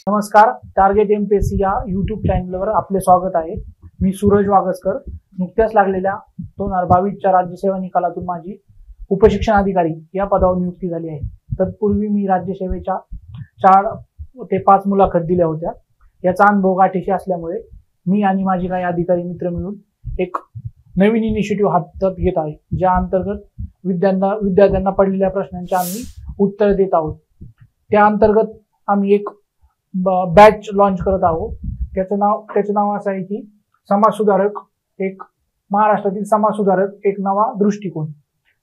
नमस्कार. Target MPSC या YouTube चॅनलवर आपले स्वागत आहे. मी सूरज वागसकर. नुकत्याच लागलेल्या 2022च्या राज्यसेवा निकालातून माझी उपशिक्षण अधिकारी या पदावर नियुक्ती झाली आहे. तत्पूर्वी मी राज्यसेवेच्या 4 ते 5 मुलाखत दिल्या होत्या. याचा अनुभव गाठीशी असल्यामुळे मी आणि माझे काही अधिकारी मित्र मिळून एक नवीन इनिशिएटिव्ह हातात घेत आहे, ज्या अंतर्गत विद्यार्थ्यांना पडलेल्या प्रश्नांची आम्ही उत्तर देत आहोत. त्या अंतर्गत आम्ही एक बॅच लॉन्च करत आहोत. त्याचं नाव असं आहे की महाराष्ट्रातील समाज सुधारक एक नवा दृष्टिकोन.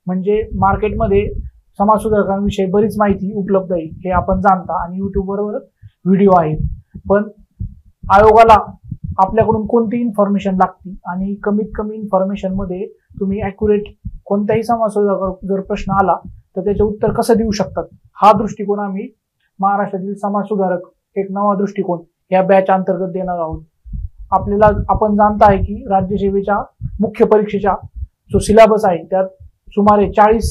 म्हणजे मार्केटमध्ये समाज सुधारकांविषयी बरीच माहिती उपलब्ध आहे हे आपण जाणता आणि युट्यूबवर व्हिडिओ आहेत, पण आयोगाला आपल्याकडून कोणती इन्फॉर्मेशन लागते आणि कमीत कमी इन्फॉर्मेशन मध्ये तुम्ही ॲक्युरेट कोणत्याही समाज सुधारक जर प्रश्न आला तर त्याचे उत्तर कसं देऊ शकतात, हा दृष्टिकोन आम्ही महाराष्ट्रातील समाज सुधारक एक नवा दृष्टिकोन या बॅच अंतर्गत देणार आहोत. आपण जाणता आहे की राज्यसेवेच्या मुख्य परीक्षेचा जो सिलेबस आहे त्यात सुमारे 40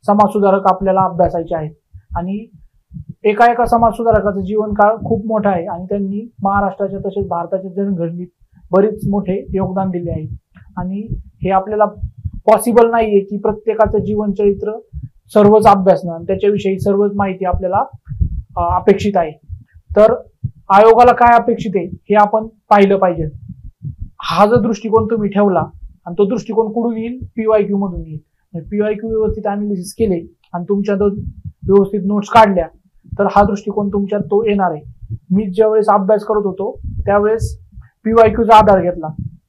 समाज सुधारक आपल्याला अभ्यासायचे आहेत आणि एका समाज सुधारकाचं जीवनकाळ खूप मोठा आहे आणि त्यांनी महाराष्ट्राच्या तसेच भारताच्या जनगणनेत बरेच मोठे योगदान दिले आहे. आणि हे आपल्याला पॉसिबल नाहीये की प्रत्येकाचं जीवनचरित्र सर्वच अभ्यासणं आणि त्याच्याविषयी सर्वच माहिती आपल्याला अपेक्षित आहे. तर आयोगाला काय अपेक्षित आहे हे आपण पाहिलं पाहिजे. हा जो दृष्टिकोन तुम्ही ठेवला आणि तो दृष्टिकोन कुठून येईल, PYQ मधून येईल. PYQ व्यवस्थित अनालिसिस केले आणि तुमच्या व्यवस्थित नोट्स काढल्या तर हा दृष्टिकोन तुमच्यात तो येणार आहे. मी ज्यावेळेस अभ्यास करत होतो त्यावेळेस PYQचा आधार घेतला.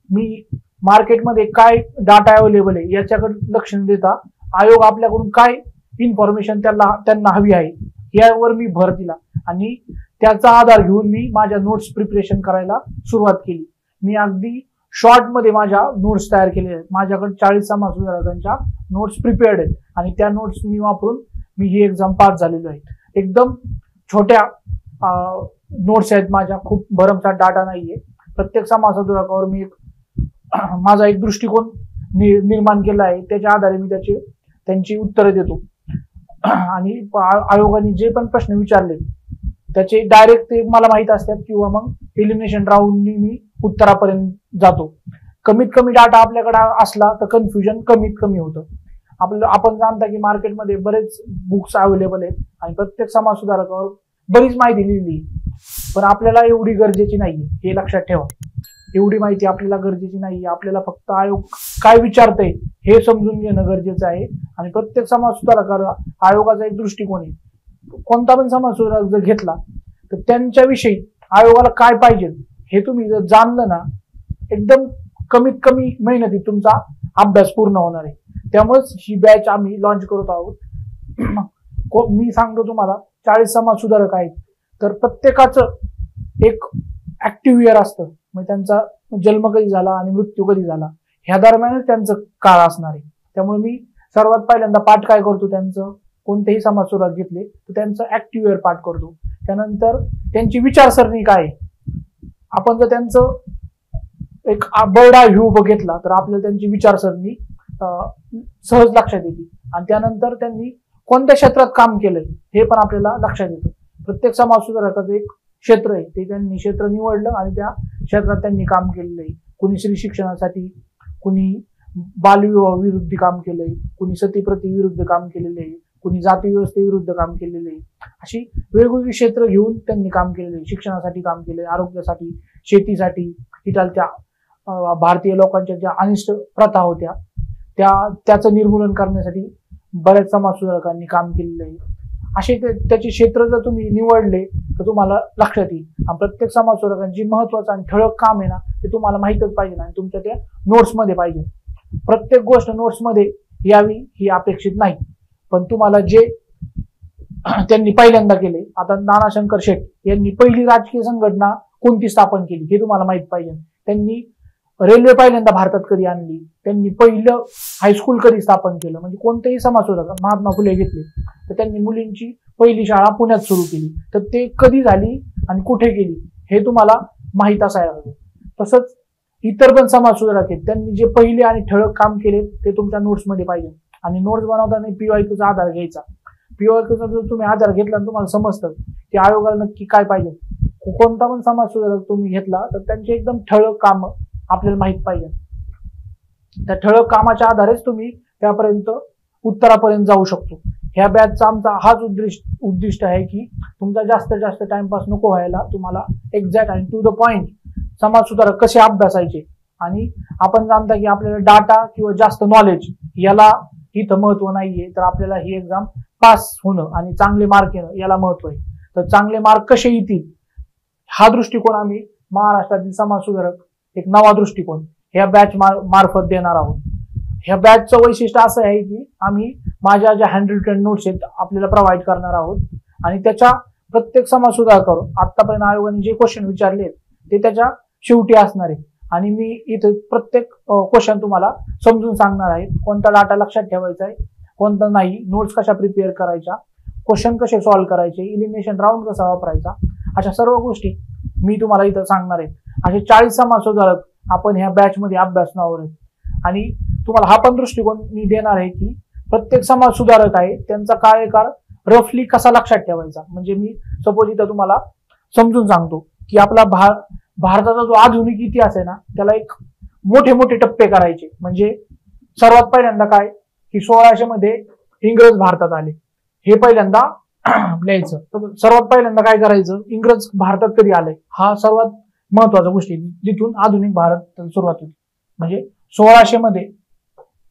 मी मार्केटमध्ये काय डाटा अवेलेबल आहे याच्याकडे लक्ष न देता आयोग आपल्याकडून काय इन्फॉर्मेशन त्यांना हवी आहे यावर मी भर दिला आणि त्याचा आधार घेऊन मी माझ्या नोट्स प्रिपरेशन करायला सुरुवात केली. मी अगदी शॉर्ट मध्ये माझ्या नोट्स तयार केलेल्या आहेत. माझ्याकडे 40 समाज सुधारकांच्या नोट्स प्रिपेअर्ड आहेत आणि त्या नोट्स मी वापरून मी ही एक्झाम पास झालेलो आहे. एकदम छोट्या नोट्स आहेत माझ्या, खूप भरमसाठ डाटा नाहीये. प्रत्येक समाज सुधारकावर मी माझा एक दृष्टिकोन निर्माण केला आहे, त्याच्या आधारे मी त्यांची उत्तरं देतो आणि आयोगाने जे पण प्रश्न विचारले त्याचे डायरेक्ट ते मला माहित असतात किंवा मग एलिमिनेशन राऊंडनी मी उत्तरापर्यंत जातो. कमीत कमी डाटा आपल्याकडे असला तर कन्फ्युजन कमीत कमी होतं. आपण जाणता की मार्केटमध्ये बरेच बुक्स अवेलेबल आहेत आणि प्रत्येक समाज सुधारकावर बरीच माहिती लिहिली, पण आपल्याला एवढी गरजेची नाही हे लक्षात ठेवा. एवढी माहिती आपल्याला गरजेची नाही. आपल्याला फक्त आयोग काय विचारतंय हे समजून घेणं गरजेचं आहे. आणि प्रत्येक समाज सुधारकाला आयोगाचा एक दृष्टिकोन आहे. कोणता पण समाज सुधारक जर घेतला तर त्यांच्याविषयी आयोगाला काय पाहिजे हे तुम्ही जर जाणलं ना, एकदम कमीत कमी मेहनतीत तुमचा अभ्यास पूर्ण होणार आहे. त्यामुळेच ही बॅच आम्ही लॉन्च करत आहोत. मी सांगतो तुम्हाला 40 समाज सुधारक आहेत तर प्रत्येकाचं एक ऍक्टिव्ह इयर असतं. मग त्यांचा जन्म कधी झाला आणि मृत्यू कधी झाला ह्या दरम्यानच त्यांचं काळ असणार आहे. त्यामुळे मी सर्वात पहिल्यांदा पाठ काय करतो, त्यांचं कोणतेही समाज सुधारक घेतले तर त्यांचं ऍक्टिव्ह इयर पाठ करतो. त्यानंतर त्यांची विचारसरणी काय आहे. आपण जर त्यांचं एक बर्ड आय व्ह्यू बघितला तर आपल्याला त्यांची विचारसरणी सहज लक्षात येते. आणि त्यानंतर त्यांनी कोणत्या क्षेत्रात काम केलंय हे पण आपल्याला लक्षात येतं. प्रत्येक समाज सुधारकाचं एक क्षेत्र आहे, ते त्यांनी क्षेत्र निवडलं आणि त्या क्षेत्रात त्यांनी काम केलेलं आहे. कुणी स्त्री शिक्षणासाठी, कुणी बालविवाह विरुद्ध काम केलंय, कुणी सतीप्रती विरुद्ध काम केलेलं आहे, कुणी जाती व्यवस्थेविरुद्ध काम केलेलं आहे. अशी वेगवेगळी क्षेत्र घेऊन त्यांनी काम केलेलं आहे. शिक्षणासाठी काम केलंय, आरोग्यासाठी, शेतीसाठी, इटालच्या भारतीय लोकांच्या ज्या अनिष्ट प्रथा होत्या त्याचं निर्मूलन करण्यासाठी बऱ्याच समाज सुधारकांनी काम केलेलं आहे. असे त्याचे क्षेत्र जर तुम्ही निवडले तर तुम्हाला लक्षात येईल. आणि प्रत्येक समाज सुधारकांची महत्वाचं आणि ठळक काम आहे ना ते तुम्हाला माहीतच पाहिजे आणि तुमच्या त्या नोट्समध्ये पाहिजे. प्रत्येक गोष्ट नोट्समध्ये यावी ही अपेक्षित नाही, पण तुम्हाला जे त्यांनी पहिल्यांदा केले, आता नानाशंकर शेठ यांनी पहिली राजकीय संघटना कोणती स्थापन केली हे तुम्हाला माहित पाहिजे. त्यांनी रेल्वे पहिल्यांदा भारतात कधी आणली, त्यांनी पहिलं हायस्कूल कधी स्थापन केलं, म्हणजे कोणतेही समाज सुधारक महात्मा फुले घेतले तर त्यांनी मुलींची पहिली शाळा पुण्यात सुरू केली, तर ते कधी झाली आणि कुठे केली हे तुम्हाला माहित असायला हवं. तसंच इतर पण समाज सुधारक आहेत, त्यांनी जे पहिले आणि ठळक काम केले ते तुमच्या नोट्समध्ये पाहिजे. आणि नोट्स बनवताना PYQचा आधार घ्यायचा. PYQचा जर तुम्ही आधार घेतला तर तुम्हाला समजतं की आयोगाला नक्की काय पाहिजे, कोणता पण समाज सुधारक तुम्ही घेतला तर त्यांचे एकदम ठळक काम आपल्याला माहित पाहिजे. त्या ठळक कामाच्या आधारेच तुम्ही त्यापर्यंत उत्तरापर्यंत जाऊ शकतो. ह्या बॅचचा आमचा हाच उद्दिष्ट आहे की तुमचा जास्तीत जास्त टाइमपास नको व्हायला, तुम्हाला एक्झॅक्ट आणि टू द पॉइंट समाज सुधारक कसे अभ्यासायचे. आणि आपण जाणता की आपल्याला डाटा किंवा जास्त नॉलेज याला इथं महत्व नाहीये, तर आपल्याला ही एक्झाम पास होणं आणि चांगले मार्क येणं याला महत्व आहे. तर चांगले मार्क कसे येतील हा दृष्टिकोन आम्ही महाराष्ट्रातील समाज सुधारक एक नवा दृष्टिकोन ह्या बॅच मार्फत देणार आहोत. ह्या बॅचचं वैशिष्ट्य असं आहे की आम्ही माझ्या ज्या हँड रिटन नोट्स आहेत आपल्याला प्रोव्हाइड करणार आहोत आणि त्याच्या प्रत्येक समाज सुधारकावर आतापर्यंत आयोगाने जे क्वेश्चन विचारले ते त्याच्या शेवटी असणार आहे. आणि मी इथे प्रत्येक क्वेश्चन तुम्हाला समजून सांगणार आहे, कोणता डाटा लक्षात ठेवायचा आहे, कोणता नाही, नोट्स कशा प्रिपेअर करायच्या, क्वेश्चन कसे सॉल्व्ह करायचे, इलिमिनेशन राऊंड कसा वापरायचा, अशा सर्व गोष्टी मी तुम्हाला इथं सांगणार आहे. असे 40 समाज सुधारक आपण ह्या बॅच मध्ये अभ्यासणार आहेत. आणि तुम्हाला हा पण दृष्टिकोन मी देणार आहे की प्रत्येक समाज सुधारक आहे त्यांचा कार्यकाळ रफली कसा लक्षात ठेवायचा. म्हणजे मी सपोज इथं तुम्हाला समजून सांगतो की आपला भारताचा जो आधुनिक इतिहास आहे ना त्याला एक मोठे मोठे टप्पे करायचे. म्हणजे सर्वात पहिल्यांदा काय की 1600 मध्ये इंग्रज भारतात आले, हे पहिल्यांदा लिहायचं. तर सर्वात पहिल्यांदा काय करायचं, इंग्रज भारतात कधी आले हा सर्वात महत्वाचा गोष्टी, जिथून आधुनिक भारत सुरुवात होती. म्हणजे 1600 मध्ये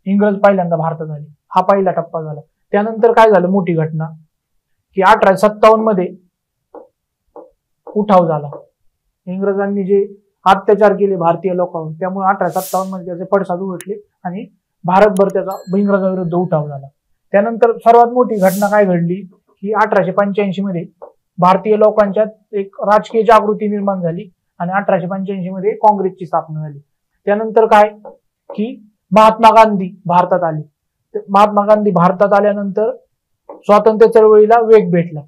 इंग्रज पहिल्यांदा भारतात आले, हा पहिला टप्पा झाला. त्यानंतर काय झालं मोठी घटना की 1857 मध्ये उठाव झाला. इंग्रजांनी जे अत्याचार केले भारतीय लोकांवर, त्यामुळे 1857 मध्ये त्याचे पडसाद उमटले आणि भारतभर त्याचा इंग्रजांविरुद्ध उठाव झाला. त्यानंतर सर्वात मोठी घटना काय घडली की 1885 मध्ये भारतीय लोकांच्यात एक राजकीय जागृती निर्माण झाली आणि 1885 मध्ये काँग्रेसची स्थापना झाली. त्यानंतर काय की महात्मा गांधी भारतात आले. महात्मा गांधी भारतात आल्यानंतर स्वातंत्र्य चळवळीला वेग भेटला.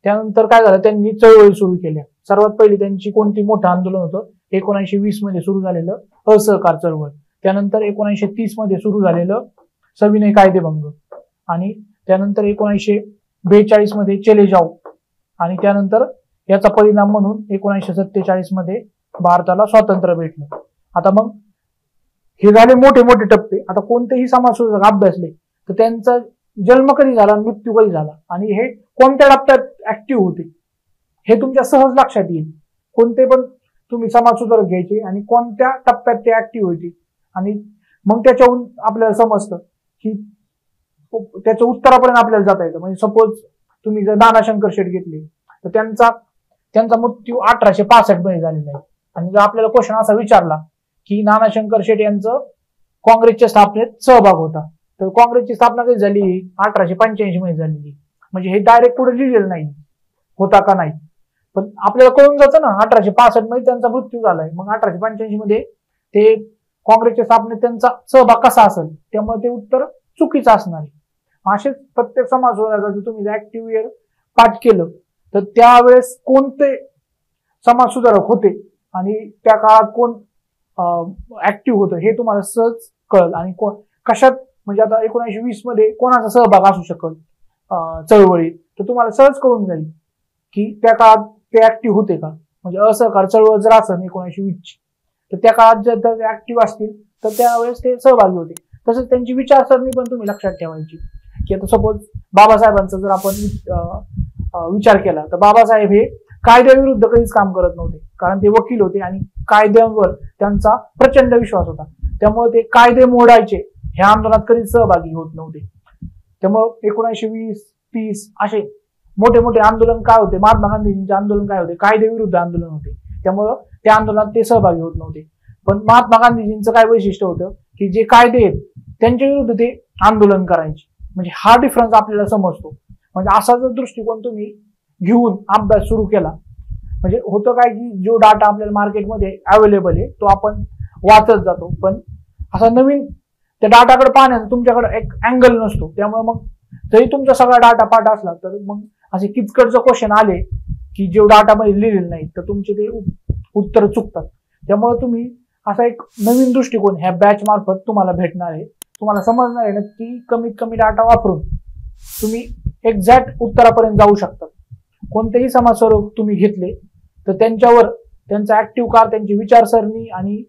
त्यानंतर काय झालं, त्यांनी चळवळी सुरू केल्या. सर्वात पहिली त्यांची कोणती मोठं आंदोलन होतं 1920 मध्ये सुरू झालेलं असहकार चळवळ. त्यानंतर 1930 मध्ये सुरू झालेलं सविनय कायदेभंग आणि त्यानंतर 1942 मध्ये चले जाओ आणि त्यानंतर याचा परिणाम म्हणून 1947 मध्ये भारताला स्वातंत्र्य भेटलं. आता मग हे झाले मोठे मोठे टप्पे. आता कोणतेही समाज सुधारक अभ्यासले तर त्यांचा जन्म कधी झाला, मृत्यू कधी झाला आणि हे कोणत्या टप्प्यात ऍक्टिव्ह होते हे तुमच्या सहज लक्षात येईल. कोणते पण तुम्ही समाज सुधारक घ्यायचे आणि कोणत्या टप्प्यात ते ऍक्टिव्ह होते आणि मग त्याच्याहून आपल्याला समजतं की त्याचं उत्तरापर्यंत आपल्याला जाता येतं. म्हणजे सपोज तुम्ही जर नानाशंकर शेठ घेतले तर त्यांचा मृत्यू 1865 मध्ये झालेला आहे. आणि जर आपल्याला क्वेश्चन असा विचारला की नानाशंकर शेठ यांचं काँग्रेसच्या स्थापनेत सहभाग होता, तर काँग्रेसची स्थापना कधी झाली 1885 मध्ये झालेली. म्हणजे हे डायरेक्ट पुढे लिहिलेलं नाही होता का नाही, पण आपल्याला कळून जातं ना 1865 मध्ये त्यांचा मृत्यू झालाय. मग 1885 मध्ये ते काँग्रेसच्या स्थापनेत त्यांचा सहभाग कसा असेल, त्यामुळे ते उत्तर चुकीचं असणार आहे. असेच प्रत्येक समाज सुधारकाचं तुम्ही ऍक्टिव्ह इयर पाठ केलं तर त्यावेळेस कोणते समाज सुधारक होते आणि त्या काळात कोण ऍक्टिव्ह होतं हे तुम्हाला सहज कळेल. आणि कशात म्हणजे आता 1920 मध्ये कोणाचा सहभाग असू शकल चळवळीत, तर तुम्हाला सहज कळून जाईल की त्या काळात ते ऍक्टिव्ह होते का. म्हणजे असहकार चळवळ जर असेल 1920 तर त्या काळात जर ऍक्टिव्ह असतील तर त्यावेळेस ते सहभागी होते. तसंच त्यांची विचारसरणी पण तुम्ही लक्षात ठेवायची की आता सपोज बाबासाहेबांचा जर आपण विचार केला तर बाबासाहेब हे कायद्याविरुद्ध कधीच काम करत नव्हते, कारण ते वकील होते आणि कायद्यांवर त्यांचा प्रचंड विश्वास होता. त्यामुळे ते कायदे मोडायचे ह्या आंदोलनात कधीच सहभागी होत नव्हते. त्यामुळे 1920-30 असे मोठे मोठे आंदोलन काय होते, महात्मा गांधीजींचे आंदोलन काय होते, कायदेविरुद्ध आंदोलन होते. त्यामुळं त्या आंदोलनात ते सहभागी होत नव्हते. पण महात्मा गांधीजींचं काय वैशिष्ट्य होतं की जे कायदे आहेत त्यांच्या विरुद्ध ते आंदोलन करायचे. म्हणजे हा डिफरन्स आपल्याला समजतो. म्हणजे असा जर दृष्टिकोन तुम्ही घेऊन अभ्यास सुरू केला, म्हणजे होतं काय की जो डाटा आपल्याला मार्केटमध्ये अवेलेबल आहे तो आपण वाचत जातो, पण असा नवीन त्या डाटाकडे पाहण्याचा तुमच्याकडे एक अँगल नसतो. त्यामुळे मग जरी तुमचा सगळा डाटा पाठ असला तर मग असे किचकटचे क्वेश्चन आले की जे डाटामध्ये लिहिलेले नाही तर तुमचे ते उत्तर चुकतात. त्यामुळे तुम्ही असा एक नवीन दृष्टिकोन ह्या बॅच मार्फत तुम्हाला भेटणार आहे. तुम्हाला समजणार आहे नक्की कमीत कमी डाटा वापरून तुम्ही एक्झॅक्ट उत्तरापर्यंत जाऊ शकता. कोणतेही समाज सुधारक तुम्ही घेतले तर त्यांच्यावर त्यांचा ऍक्टिव्ह कार, त्यांची विचारसरणी आणि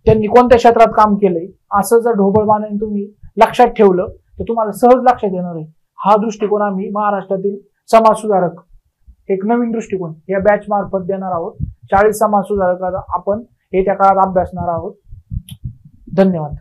त्यांनी कोणत्या क्षेत्रात काम केलंय असं जर ढोबळमानाने तुम्ही लक्षात ठेवलं तर तुम्हाला सहज लक्षात येणार आहे. हा दृष्टिकोन आम्ही महाराष्ट्रातील समाज सुधारक एक नवीन दृष्टिकोन या बॅच मार्फत देणार आहोत. 40 समाज सुधारकाचा आपण येत्या काळात अभ्यासणार आहोत. धन्यवाद.